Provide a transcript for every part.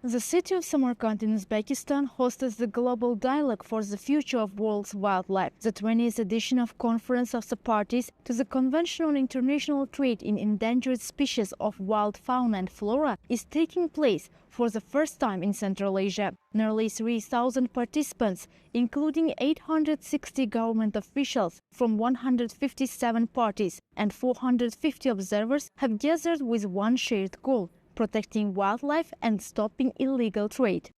The city of Samarkand in Uzbekistan hosts the Global Dialogue for the Future of World's Wildlife, the 20th edition of Conference of the Parties to the Convention on International Trade in Endangered Species of Wild Fauna and Flora is taking place for the first time in Central Asia. Nearly 3,000 participants, including 860 government officials from 157 parties and 450 observers, have gathered with one shared goal: protecting wildlife and stopping illegal trade.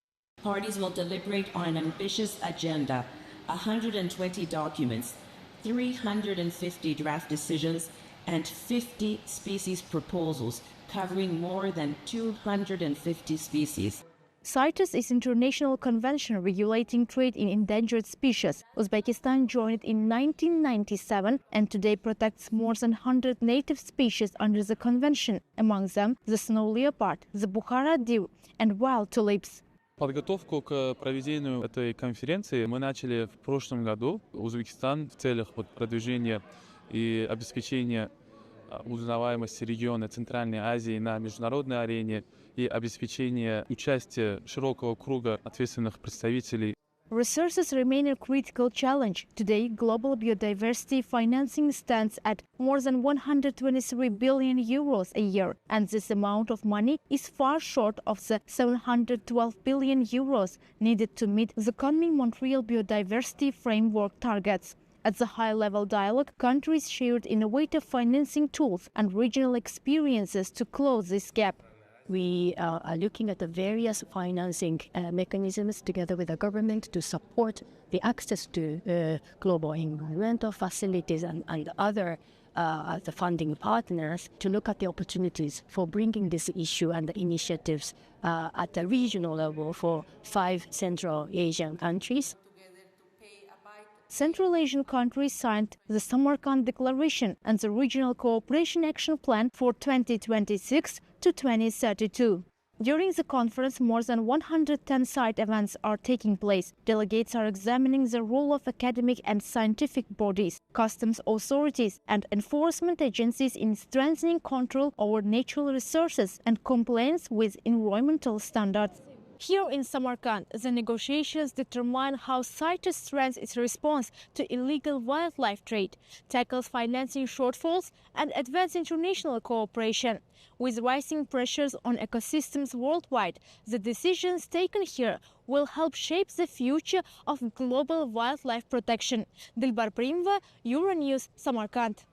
Parties will deliberate on an ambitious agenda, 120 documents, 350 draft decisions, and 50 species proposals covering more than 250 species. CITES is an international convention regulating trade in endangered species. Uzbekistan joined in 1997 and today protects more than 100 native species under the convention, among them the snow leopard, the Bukhara deer and wild tulips. Подготовку к проведению этой конференции мы начали в прошлом году. Узбекистан в целях продвижения и обеспечения узнаваемости региона Центральной Азии на международной арене и обеспечения участия широкого круга ответственных представителей. Resources remain a critical challenge. Today, global biodiversity financing stands at more than 123 billion euros a year, and this amount of money is far short of the 712 billion euros needed to meet the coming Montreal Biodiversity Framework targets. At the high-level dialogue, countries shared innovative financing tools and regional experiences to close this gap. We are looking at the various financing mechanisms together with the government to support the access to global environmental facilities and other the funding partners to look at the opportunities for bringing this issue and the initiatives at the regional level for 5 Central Asian countries. Central Asian countries signed the Samarkand Declaration and the Regional Cooperation Action Plan for 2026 to 2032. During the conference, more than 110 side events are taking place. Delegates are examining the role of academic and scientific bodies, customs authorities and enforcement agencies in strengthening control over natural resources and compliance with environmental standards. Here in Samarkand, the negotiations determine how CITES strengthens its response to illegal wildlife trade, tackles financing shortfalls and advances international cooperation. With rising pressures on ecosystems worldwide, the decisions taken here will help shape the future of global wildlife protection. Dilbar Primova, Euronews, Samarkand.